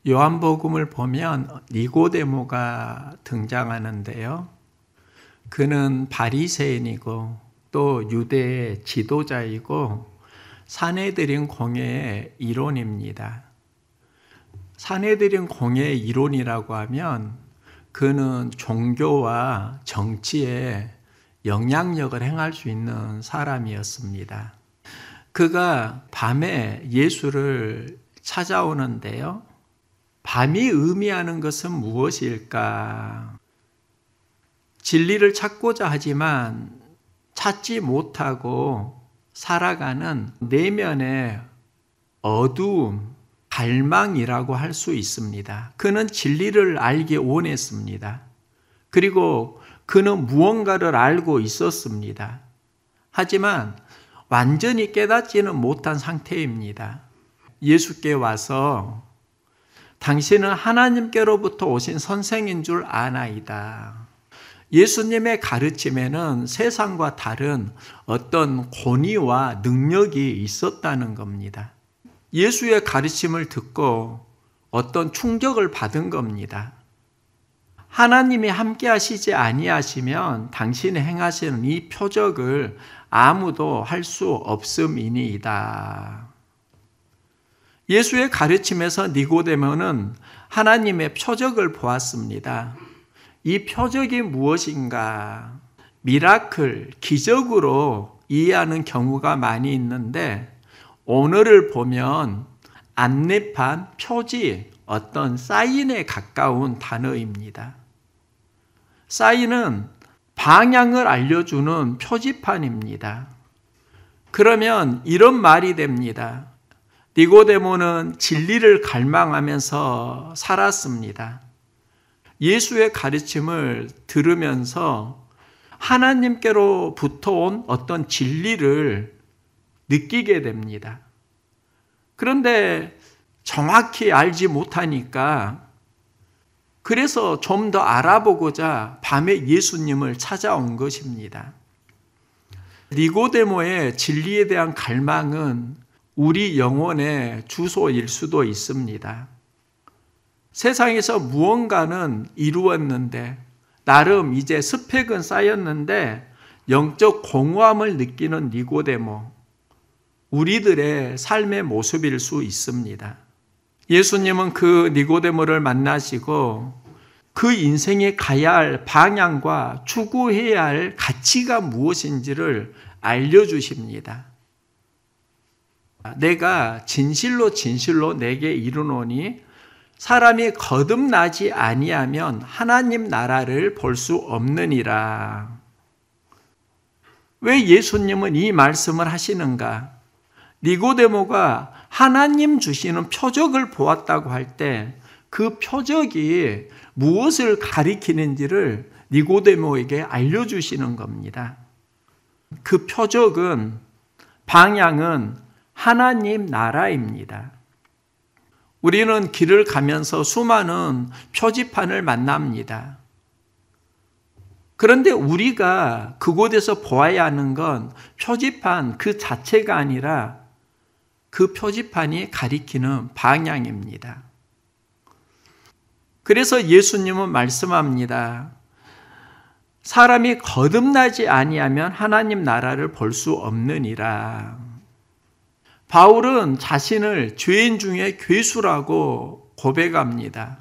요한복음을 보면 니고데모가 등장하는데요. 그는 바리새인이고 또 유대의 지도자이고 산헤드린 공회의 이론입니다. 산헤드린 공회의 이론이라고 하면 그는 종교와 정치에 영향력을 행할 수 있는 사람이었습니다. 그가 밤에 예수를 찾아오는데요. 밤이 의미하는 것은 무엇일까? 진리를 찾고자 하지만 찾지 못하고 살아가는 내면의 어두움, 갈망이라고 할 수 있습니다. 그는 진리를 알기 원했습니다. 그리고 그는 무언가를 알고 있었습니다. 하지만 완전히 깨닫지는 못한 상태입니다. 예수께 와서 당신은 하나님께로부터 오신 선생인 줄 아나이다. 예수님의 가르침에는 세상과 다른 어떤 권위와 능력이 있었다는 겁니다. 예수의 가르침을 듣고 어떤 충격을 받은 겁니다. 하나님이 함께 하시지 아니하시면 당신이 행하시는 이 표적을 아무도 할 수 없음이니이다. 예수의 가르침에서 니고데모는 하나님의 표적을 보았습니다. 이 표적이 무엇인가? 미라클, 기적으로 이해하는 경우가 많이 있는데 오늘을 보면 안내판, 표지, 어떤 사인에 가까운 단어입니다. 사인은 방향을 알려주는 표지판입니다. 그러면 이런 말이 됩니다. 니고데모는 진리를 갈망하면서 살았습니다. 예수의 가르침을 들으면서 하나님께로부터 온 어떤 진리를 느끼게 됩니다. 그런데 정확히 알지 못하니까 그래서 좀 더 알아보고자 밤에 예수님을 찾아온 것입니다. 니고데모의 진리에 대한 갈망은 우리 영혼의 주소일 수도 있습니다. 세상에서 무언가는 이루었는데 나름 이제 스펙은 쌓였는데 영적 공허함을 느끼는 니고데모, 우리들의 삶의 모습일 수 있습니다. 예수님은 그 니고데모를 만나시고 그 인생에 가야 할 방향과 추구해야 할 가치가 무엇인지를 알려주십니다. 내가 진실로 내게 이르노니 사람이 거듭나지 아니하면 하나님 나라를 볼 수 없느니라. 왜 예수님은 이 말씀을 하시는가? 니고데모가 하나님 주시는 표적을 보았다고 할 때 그 표적이 무엇을 가리키는지를 니고데모에게 알려주시는 겁니다. 그 표적은, 방향은 하나님 나라입니다. 우리는 길을 가면서 수많은 표지판을 만납니다. 그런데 우리가 그곳에서 보아야 하는 건 표지판 그 자체가 아니라 그 표지판이 가리키는 방향입니다. 그래서 예수님은 말씀합니다. 사람이 거듭나지 아니하면 하나님 나라를 볼 수 없느니라. 바울은 자신을 죄인 중에 괴수라고 고백합니다.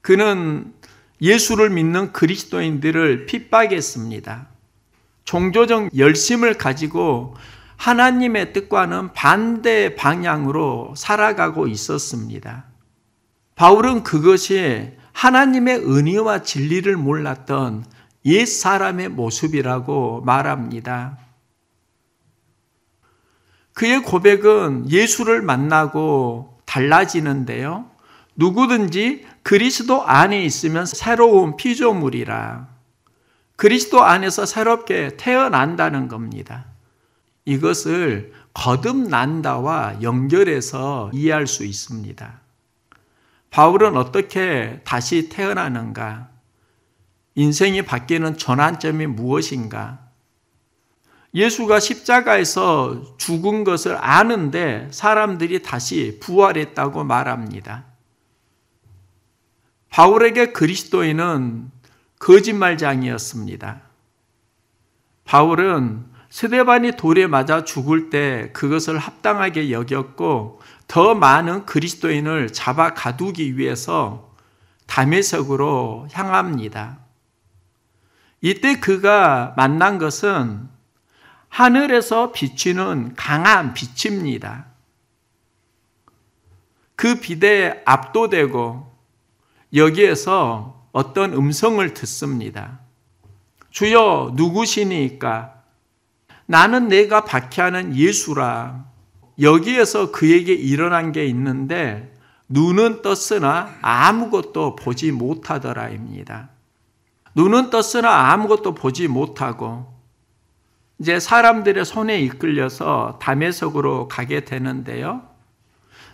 그는 예수를 믿는 그리스도인들을 핍박했습니다. 종교적 열심을 가지고 하나님의 뜻과는 반대 방향으로 살아가고 있었습니다. 바울은 그것이 하나님의 은혜와 진리를 몰랐던 옛 사람의 모습이라고 말합니다. 그의 고백은 예수를 만나고 달라지는데요. 누구든지 그리스도 안에 있으면 새로운 피조물이라. 그리스도 안에서 새롭게 태어난다는 겁니다. 이것을 거듭난다와 연결해서 이해할 수 있습니다. 바울은 어떻게 다시 태어나는가? 인생이 바뀌는 전환점이 무엇인가? 예수가 십자가에서 죽은 것을 아는데 사람들이 다시 부활했다고 말합니다. 바울에게 그리스도인은 거짓말장이었습니다. 바울은 스데반이 돌에 맞아 죽을 때 그것을 합당하게 여겼고 더 많은 그리스도인을 잡아 가두기 위해서 다메섹으로 향합니다. 이때 그가 만난 것은 하늘에서 비치는 강한 빛입니다. 그 빛에 압도되고 여기에서 어떤 음성을 듣습니다. 주여 누구시니까? 나는 내가 박해하는 예수라. 여기에서 그에게 일어난 게 있는데 눈은 떴으나 아무것도 보지 못하더라입니다. 눈은 떴으나 아무것도 보지 못하고 이제 사람들의 손에 이끌려서 다메섹으로 가게 되는데요.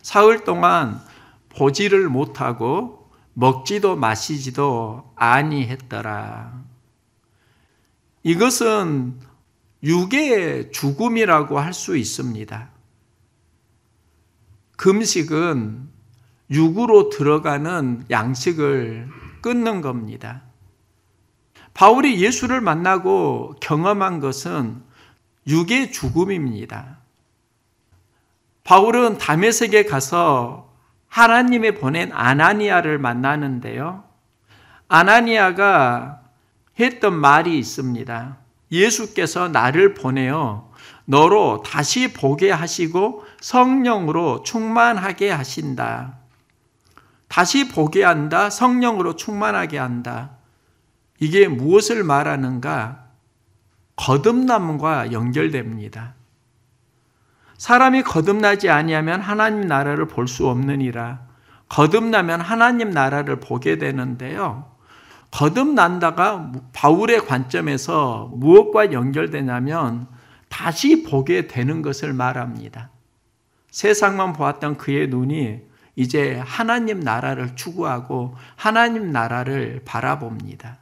사흘 동안 보지를 못하고 먹지도 마시지도 아니했더라. 이것은 육의 죽음이라고 할 수 있습니다. 금식은 육으로 들어가는 양식을 끊는 겁니다. 바울이 예수를 만나고 경험한 것은 육의 죽음입니다. 바울은 다메섹에 가서 하나님이 보낸 아나니아를 만나는데요. 아나니아가 했던 말이 있습니다. 예수께서 나를 보내어 너로 다시 보게 하시고 성령으로 충만하게 하신다. 다시 보게 한다, 성령으로 충만하게 한다. 이게 무엇을 말하는가? 거듭남과 연결됩니다. 사람이 거듭나지 아니하면 하나님 나라를 볼 수 없느니라. 거듭나면 하나님 나라를 보게 되는데요. 거듭난다가 바울의 관점에서 무엇과 연결되냐면 다시 보게 되는 것을 말합니다. 세상만 보았던 그의 눈이 이제 하나님 나라를 추구하고 하나님 나라를 바라봅니다.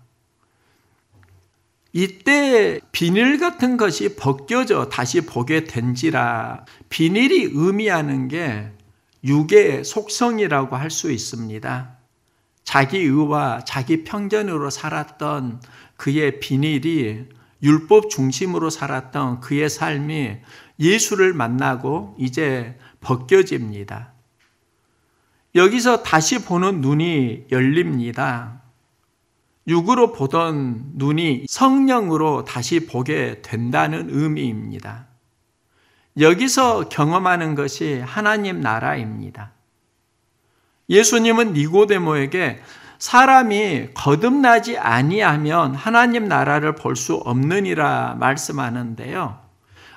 이때 비닐 같은 것이 벗겨져 다시 보게 된지라. 비닐이 의미하는 게 육의 속성이라고 할 수 있습니다. 자기 의와 자기 편견으로 살았던 그의 비닐이, 율법 중심으로 살았던 그의 삶이 예수를 만나고 이제 벗겨집니다. 여기서 다시 보는 눈이 열립니다. 육으로 보던 눈이 성령으로 다시 보게 된다는 의미입니다. 여기서 경험하는 것이 하나님 나라입니다. 예수님은 니고데모에게 사람이 거듭나지 아니하면 하나님 나라를 볼 수 없느니라 말씀하는데요.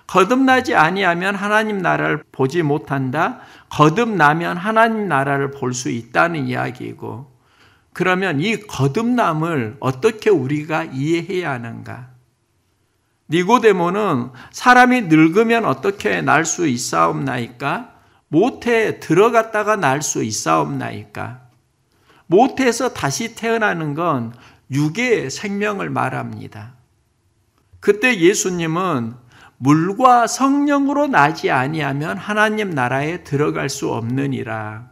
거듭나지 아니하면 하나님 나라를 보지 못한다. 거듭나면 하나님 나라를 볼 수 있다는 이야기이고, 그러면 이 거듭남을 어떻게 우리가 이해해야 하는가? 니고데모는 사람이 늙으면 어떻게 날 수 있사옵나이까? 모태에 들어갔다가 날 수 있사옵나이까? 모태에서 다시 태어나는 건 육의 생명을 말합니다. 그때 예수님은 물과 성령으로 나지 아니하면 하나님 나라에 들어갈 수 없느니라.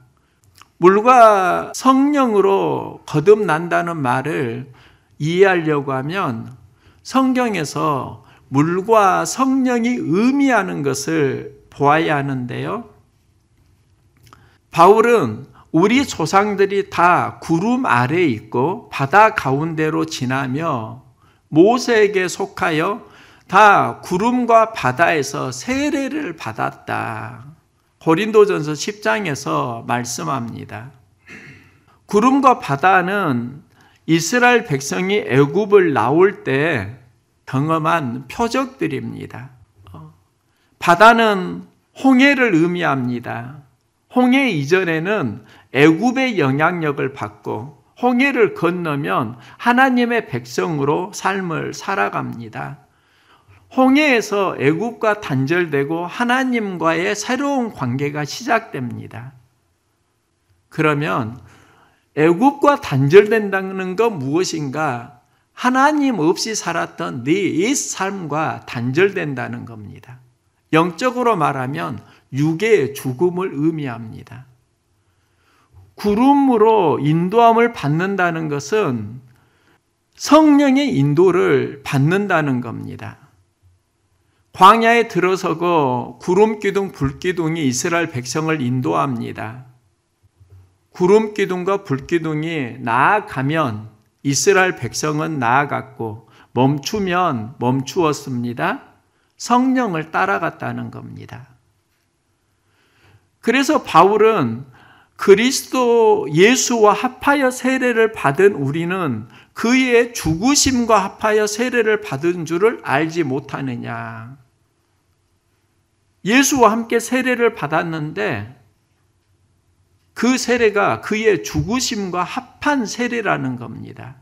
물과 성령으로 거듭난다는 말을 이해하려고 하면 성경에서 물과 성령이 의미하는 것을 보아야 하는데요. 바울은 우리 조상들이 다 구름 아래에 있고 바다 가운데로 지나며 모세에게 속하여 다 구름과 바다에서 세례를 받았다. 고린도전서 10장에서 말씀합니다. 구름과 바다는 이스라엘 백성이 애굽을 나올 때 경험한 표적들입니다. 바다는 홍해를 의미합니다. 홍해 이전에는 애굽의 영향력을 받고 홍해를 건너면 하나님의 백성으로 삶을 살아갑니다. 홍해에서 애굽과 단절되고 하나님과의 새로운 관계가 시작됩니다. 그러면 애굽과 단절된다는 건 무엇인가? 하나님 없이 살았던 네 옛 삶과 단절된다는 겁니다. 영적으로 말하면 육의 죽음을 의미합니다. 구름으로 인도함을 받는다는 것은 성령의 인도를 받는다는 겁니다. 광야에 들어서고 구름기둥, 불기둥이 이스라엘 백성을 인도합니다. 구름기둥과 불기둥이 나아가면 이스라엘 백성은 나아갔고 멈추면 멈추었습니다. 성령을 따라갔다는 겁니다. 그래서 바울은 그리스도 예수와 합하여 세례를 받은 우리는 그의 죽으심과 합하여 세례를 받은 줄을 알지 못하느냐. 예수와 함께 세례를 받았는데 그 세례가 그의 죽으심과 합한 세례라는 겁니다.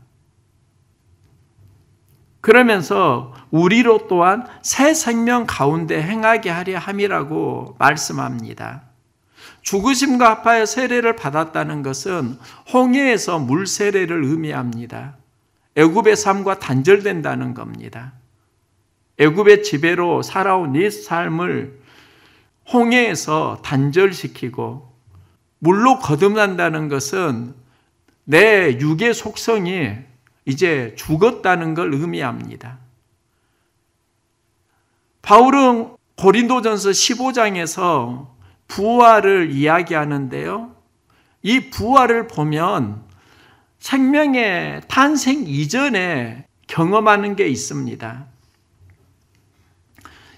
그러면서 우리로 또한 새 생명 가운데 행하게 하려 함이라고 말씀합니다. 죽으심과 합하여 세례를 받았다는 것은 홍해에서 물 세례를 의미합니다. 애굽의 삶과 단절된다는 겁니다. 애굽의 지배로 살아온 이 삶을 홍해에서 단절시키고 물로 거듭난다는 것은 내 육의 속성이 이제 죽었다는 걸 의미합니다. 바울은 고린도전서 15장에서 부활을 이야기하는데요. 이 부활을 보면 생명의 탄생 이전에 경험하는 게 있습니다.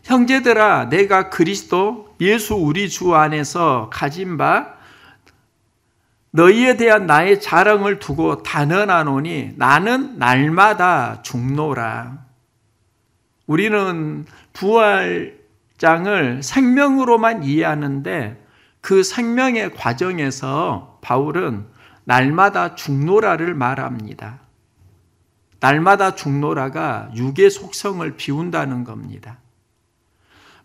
형제들아, 내가 그리스도 예수 우리 주 안에서 가진 바 너희에 대한 나의 자랑을 두고 단언하노니 나는 날마다 죽노라. 우리는 부활장을 생명으로만 이해하는데 그 생명의 과정에서 바울은 날마다 죽노라를 말합니다. 날마다 죽노라가 육의 속성을 비운다는 겁니다.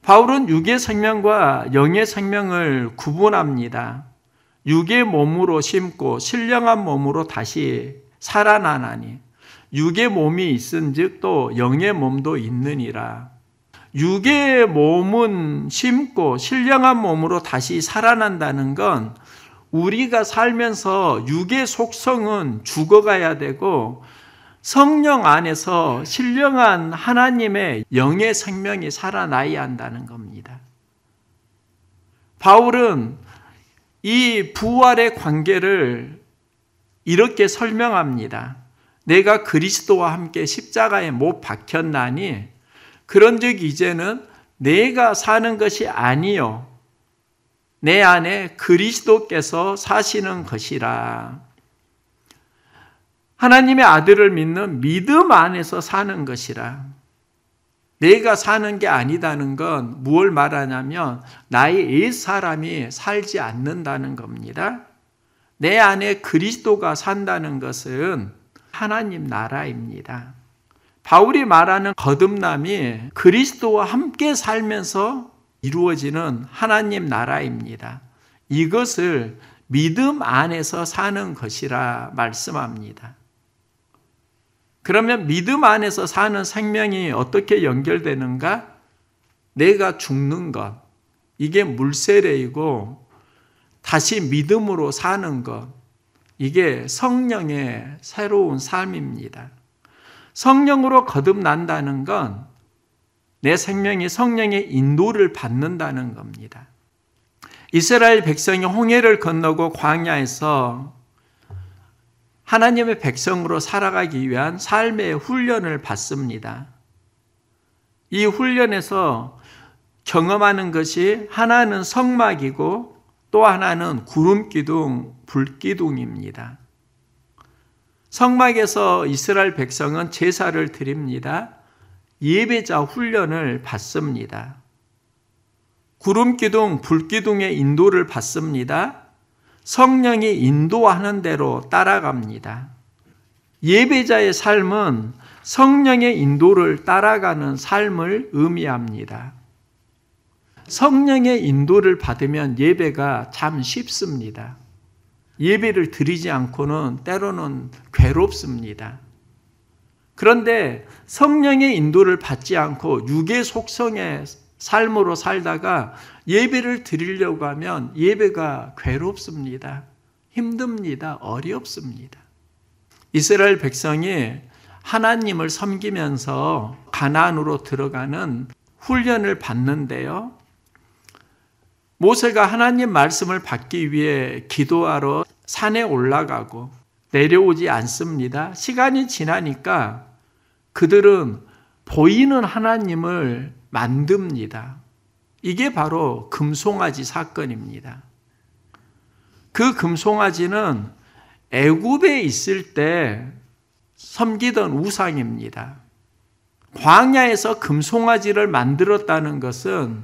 바울은 육의 생명과 영의 생명을 구분합니다. 육의 몸으로 심고 신령한 몸으로 다시 살아나나니 육의 몸이 있은즉 또 영의 몸도 있느니라. 육의 몸은 심고 신령한 몸으로 다시 살아난다는 건 우리가 살면서 육의 속성은 죽어가야 되고 성령 안에서 신령한 하나님의 영의 생명이 살아나야 한다는 겁니다. 바울은 이 부활의 관계를 이렇게 설명합니다. 내가 그리스도와 함께 십자가에 못 박혔나니 그런즉 이제는 내가 사는 것이 아니요 내 안에 그리스도께서 사시는 것이라. 하나님의 아들을 믿는 믿음 안에서 사는 것이라. 내가 사는 게 아니다는 건 무엇을 말하냐면 나의 옛사람이 살지 않는다는 겁니다. 내 안에 그리스도가 산다는 것은 하나님 나라입니다. 바울이 말하는 거듭남이 그리스도와 함께 살면서 이루어지는 하나님 나라입니다. 이것을 믿음 안에서 사는 것이라 말씀합니다. 그러면 믿음 안에서 사는 생명이 어떻게 연결되는가? 내가 죽는 것, 이게 물세례이고 다시 믿음으로 사는 것, 이게 성령의 새로운 삶입니다. 성령으로 거듭난다는 건 내 생명이 성령의 인도를 받는다는 겁니다. 이스라엘 백성이 홍해를 건너고 광야에서 하나님의 백성으로 살아가기 위한 삶의 훈련을 받습니다. 이 훈련에서 경험하는 것이 하나는 성막이고 또 하나는 구름기둥, 불기둥입니다. 성막에서 이스라엘 백성은 제사를 드립니다. 예배자 훈련을 받습니다. 구름기둥, 불기둥의 인도를 받습니다. 성령이 인도하는 대로 따라갑니다. 예배자의 삶은 성령의 인도를 따라가는 삶을 의미합니다. 성령의 인도를 받으면 예배가 참 쉽습니다. 예배를 드리지 않고는 때로는 괴롭습니다. 그런데 성령의 인도를 받지 않고 육의 속성의 삶으로 살다가 예배를 드리려고 하면 예배가 괴롭습니다. 힘듭니다. 어렵습니다. 이스라엘 백성이 하나님을 섬기면서 가나안으로 들어가는 훈련을 받는데요. 모세가 하나님 말씀을 받기 위해 기도하러 산에 올라가고 내려오지 않습니다. 시간이 지나니까 그들은 보이는 하나님을 만듭니다. 이게 바로 금송아지 사건입니다. 그 금송아지는 애굽에 있을 때 섬기던 우상입니다. 광야에서 금송아지를 만들었다는 것은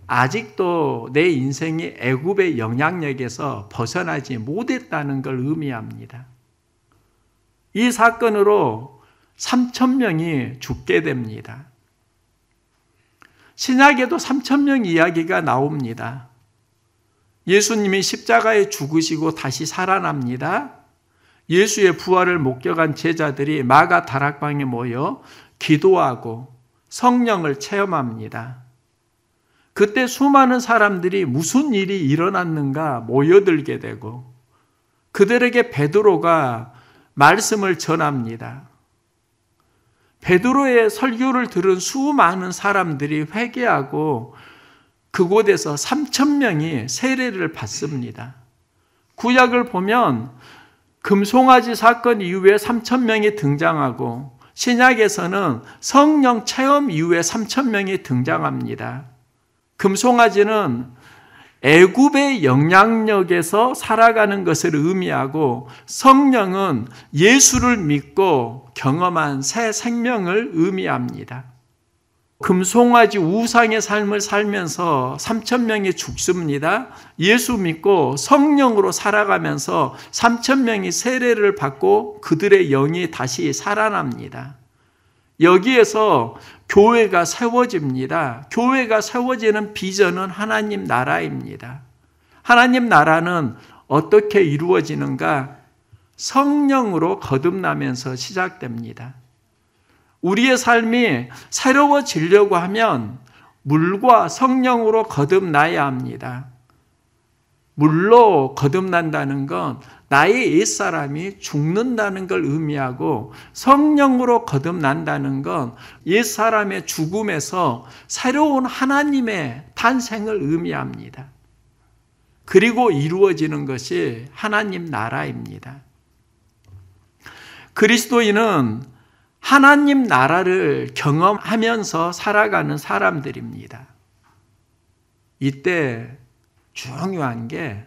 아직도 내 인생이 애굽의 영향력에서 벗어나지 못했다는 걸 의미합니다. 이 사건으로 3,000명이 죽게 됩니다. 신약에도 3,000명 이야기가 나옵니다. 예수님이 십자가에 죽으시고 다시 살아납니다. 예수의 부활을 목격한 제자들이 마가 다락방에 모여 기도하고 성령을 체험합니다. 그때 수많은 사람들이 무슨 일이 일어났는가 모여들게 되고 그들에게 베드로가 말씀을 전합니다. 베드로의 설교를 들은 수많은 사람들이 회개하고 그곳에서 3,000명이 세례를 받습니다. 구약을 보면 금송아지 사건 이후에 3,000명이 등장하고 신약에서는 성령 체험 이후에 3,000명이 등장합니다. 금송아지는 애굽의 영향력에서 살아가는 것을 의미하고 성령은 예수를 믿고 경험한 새 생명을 의미합니다. 금송아지 우상의 삶을 살면서 3,000명이 죽습니다. 예수 믿고 성령으로 살아가면서 3,000명이 세례를 받고 그들의 영이 다시 살아납니다. 여기에서 교회가 세워집니다. 교회가 세워지는 비전은 하나님 나라입니다. 하나님 나라는 어떻게 이루어지는가? 성령으로 거듭나면서 시작됩니다. 우리의 삶이 새로워지려고 하면 물과 성령으로 거듭나야 합니다. 물로 거듭난다는 건 나의 옛사람이 죽는다는 걸 의미하고 성령으로 거듭난다는 건 옛사람의 죽음에서 새로운 하나님의 탄생을 의미합니다. 그리고 이루어지는 것이 하나님 나라입니다. 그리스도인은 하나님 나라를 경험하면서 살아가는 사람들입니다. 이때 중요한 게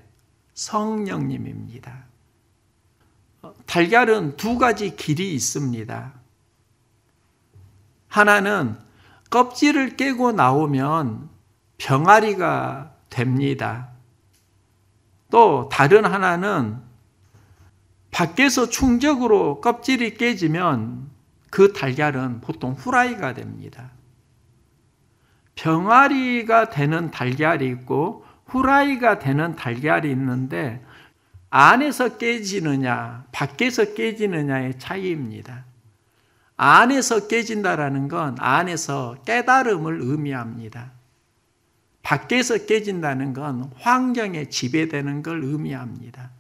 성령님입니다. 달걀은 두 가지 길이 있습니다. 하나는 껍질을 깨고 나오면 병아리가 됩니다. 또 다른 하나는 밖에서 충격으로 껍질이 깨지면 그 달걀은 보통 후라이가 됩니다. 병아리가 되는 달걀이 있고 후라이가 되는 달걀이 있는데 안에서 깨지느냐 밖에서 깨지느냐의 차이입니다. 안에서 깨진다라는 건 안에서 깨달음을 의미합니다. 밖에서 깨진다는 건 환경에 지배되는 걸 의미합니다.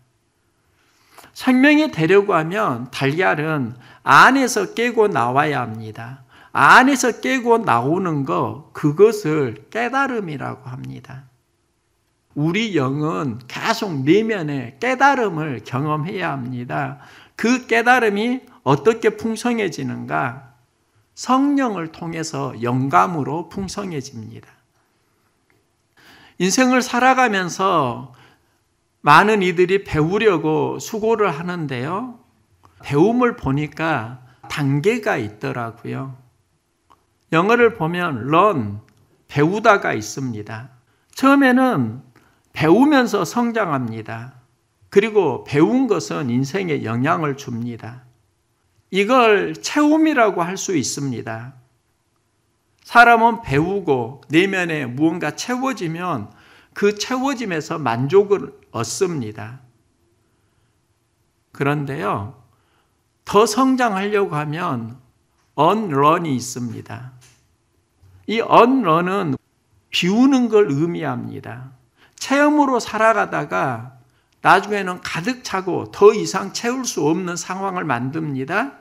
생명이 되려고 하면 달걀은 안에서 깨고 나와야 합니다. 안에서 깨고 나오는 것, 그것을 깨달음이라고 합니다. 우리 영은 계속 내면에 깨달음을 경험해야 합니다. 그 깨달음이 어떻게 풍성해지는가? 성령을 통해서 영감으로 풍성해집니다. 인생을 살아가면서 많은 이들이 배우려고 수고를 하는데요. 배움을 보니까 단계가 있더라고요. 영어를 보면 learn, 배우다가 있습니다. 처음에는 배우면서 성장합니다. 그리고 배운 것은 인생에 영향을 줍니다. 이걸 체험이라고 할 수 있습니다. 사람은 배우고 내면에 무언가 채워지면 그 채워짐에서 만족을 얻습니다. 그런데요, 더 성장하려고 하면 unlearn이 있습니다. 이 unlearn은 비우는 걸 의미합니다. 체험으로 살아가다가 나중에는 가득 차고 더 이상 채울 수 없는 상황을 만듭니다.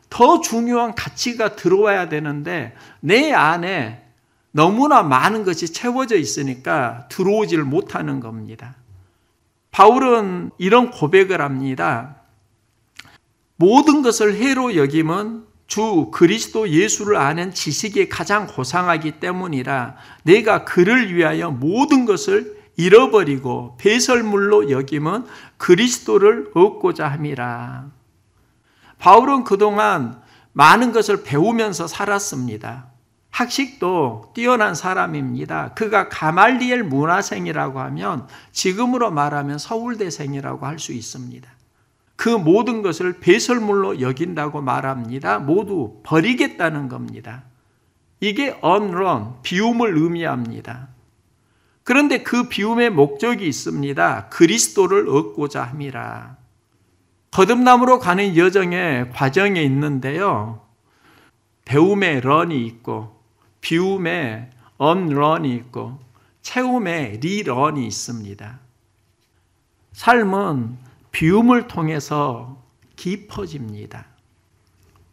더 중요한 가치가 들어와야 되는데 내 안에 너무나 많은 것이 채워져 있으니까 들어오질 못하는 겁니다. 바울은 이런 고백을 합니다. 모든 것을 해로 여김은 주 그리스도 예수를 아는 지식이 가장 고상하기 때문이라 내가 그를 위하여 모든 것을 잃어버리고 배설물로 여김은 그리스도를 얻고자 함이라. 바울은 그동안 많은 것을 배우면서 살았습니다. 학식도 뛰어난 사람입니다. 그가 가말리엘 문화생이라고 하면 지금으로 말하면 서울대생이라고 할 수 있습니다. 그 모든 것을 배설물로 여긴다고 말합니다. 모두 버리겠다는 겁니다. 이게 unlearn, 비움을 의미합니다. 그런데 그 비움의 목적이 있습니다. 그리스도를 얻고자 함이라. 거듭남으로 가는 여정의 과정에 있는데요. 배움의 런이 있고 비움의 unlearn이 있고 채움의 relearn이 있습니다. 삶은 비움을 통해서 깊어집니다.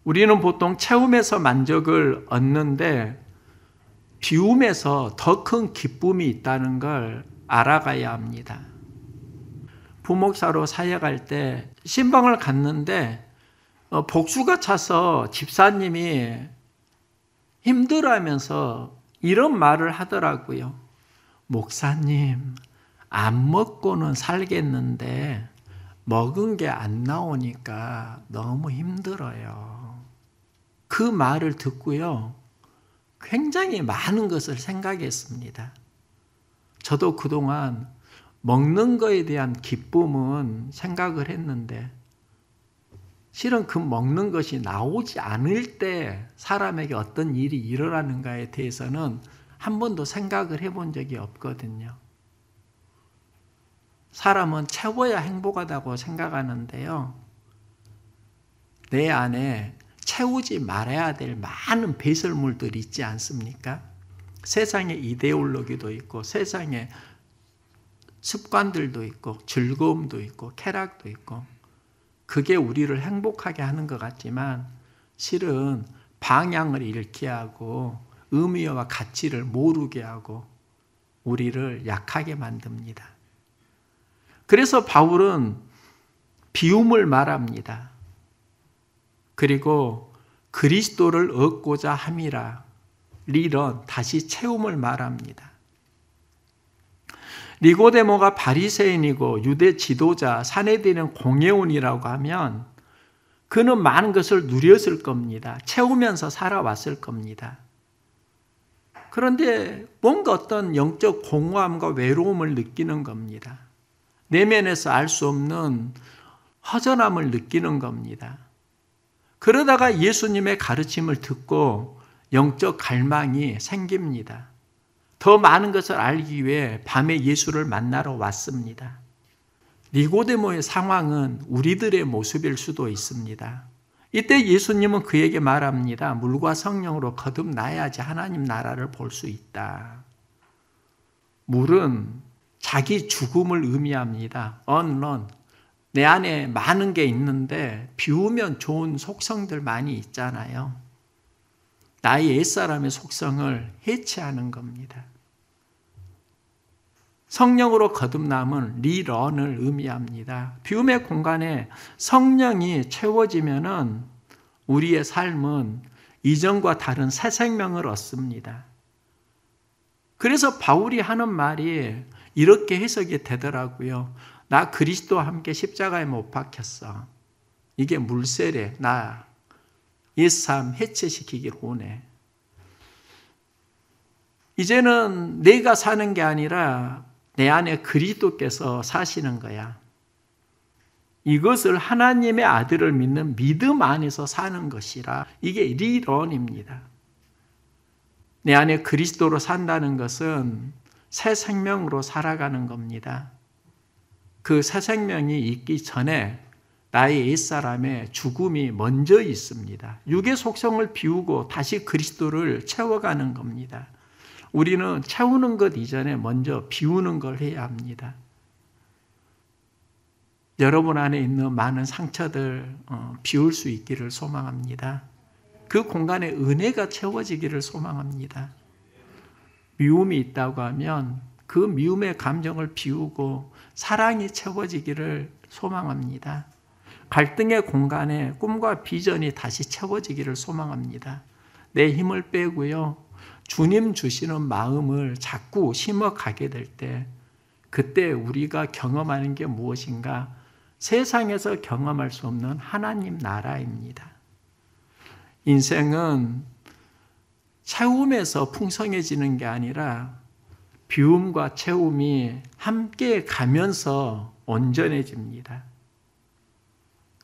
우리는 보통 채움에서 만족을 얻는데 비움에서 더 큰 기쁨이 있다는 걸 알아가야 합니다. 부목사로 사역할 때 신방을 갔는데 복수가 차서 집사님이 힘들어하면서 이런 말을 하더라고요. 목사님, 안 먹고는 살겠는데 먹은 게 안 나오니까 너무 힘들어요. 그 말을 듣고요. 굉장히 많은 것을 생각했습니다. 저도 그동안 먹는 거에 대한 기쁨은 생각을 했는데 실은 그 먹는 것이 나오지 않을 때 사람에게 어떤 일이 일어나는가에 대해서는 한 번도 생각을 해본 적이 없거든요. 사람은 채워야 행복하다고 생각하는데요. 내 안에 채우지 말아야 될 많은 배설물들이 있지 않습니까? 세상의 이데올로기도 있고 세상의 습관들도 있고 즐거움도 있고 쾌락도 있고 그게 우리를 행복하게 하는 것 같지만 실은 방향을 잃게 하고 의미와 가치를 모르게 하고 우리를 약하게 만듭니다. 그래서 바울은 비움을 말합니다. 그리고 그리스도를 얻고자 함이라 리런 다시 채움을 말합니다. 니고데모가 바리새인이고 유대 지도자 사내들은 공회원이라고 하면 그는 많은 것을 누렸을 겁니다. 채우면서 살아왔을 겁니다. 그런데 뭔가 어떤 영적 공허함과 외로움을 느끼는 겁니다. 내면에서 알 수 없는 허전함을 느끼는 겁니다. 그러다가 예수님의 가르침을 듣고 영적 갈망이 생깁니다. 더 많은 것을 알기 위해 밤에 예수를 만나러 왔습니다. 니고데모의 상황은 우리들의 모습일 수도 있습니다. 이때 예수님은 그에게 말합니다. 물과 성령으로 거듭나야지 하나님 나라를 볼 수 있다. 물은 자기 죽음을 의미합니다. unlearn. 내 안에 많은 게 있는데 비우면 좋은 속성들 많이 있잖아요. 나의 옛사람의 속성을 해체하는 겁니다. 성령으로 거듭남은 리런을 의미합니다. 비움의 공간에 성령이 채워지면은 우리의 삶은 이전과 다른 새 생명을 얻습니다. 그래서 바울이 하는 말이 이렇게 해석이 되더라고요. 나 그리스도와 함께 십자가에 못 박혔어. 이게 물세례, 나 옛삶 해체시키길 원해. 이제는 내가 사는 게 아니라 내 안에 그리스도께서 사시는 거야. 이것을 하나님의 아들을 믿는 믿음 안에서 사는 것이라 이게 리런입니다. 내 안에 그리스도로 산다는 것은 새 생명으로 살아가는 겁니다. 그 새 생명이 있기 전에 나의 옛사람의 죽음이 먼저 있습니다. 육의 속성을 비우고 다시 그리스도를 채워가는 겁니다. 우리는 채우는 것 이전에 먼저 비우는 걸 해야 합니다. 여러분 안에 있는 많은 상처들 비울 수 있기를 소망합니다. 그 공간에 은혜가 채워지기를 소망합니다. 미움이 있다고 하면 그 미움의 감정을 비우고 사랑이 채워지기를 소망합니다. 갈등의 공간에 꿈과 비전이 다시 채워지기를 소망합니다. 내 힘을 빼고요. 주님 주시는 마음을 자꾸 심어가게 될 때 그때 우리가 경험하는 게 무엇인가? 세상에서 경험할 수 없는 하나님 나라입니다. 인생은 채움에서 풍성해지는 게 아니라 비움과 채움이 함께 가면서 온전해집니다.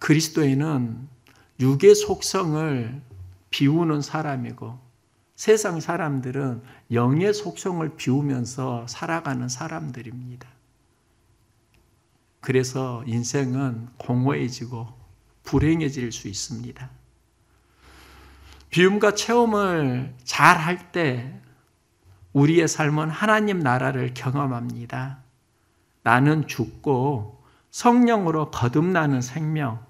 그리스도인은 육의 속성을 비우는 사람이고 세상 사람들은 영의 속성을 비우면서 살아가는 사람들입니다. 그래서 인생은 공허해지고 불행해질 수 있습니다. 비움과 체험을 잘 할 때 우리의 삶은 하나님 나라를 경험합니다. 나는 죽고 성령으로 거듭나는 생명,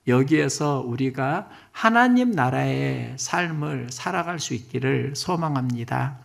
여기에서 우리가 하나님 나라의 삶을 살아갈 수 있기를 소망합니다.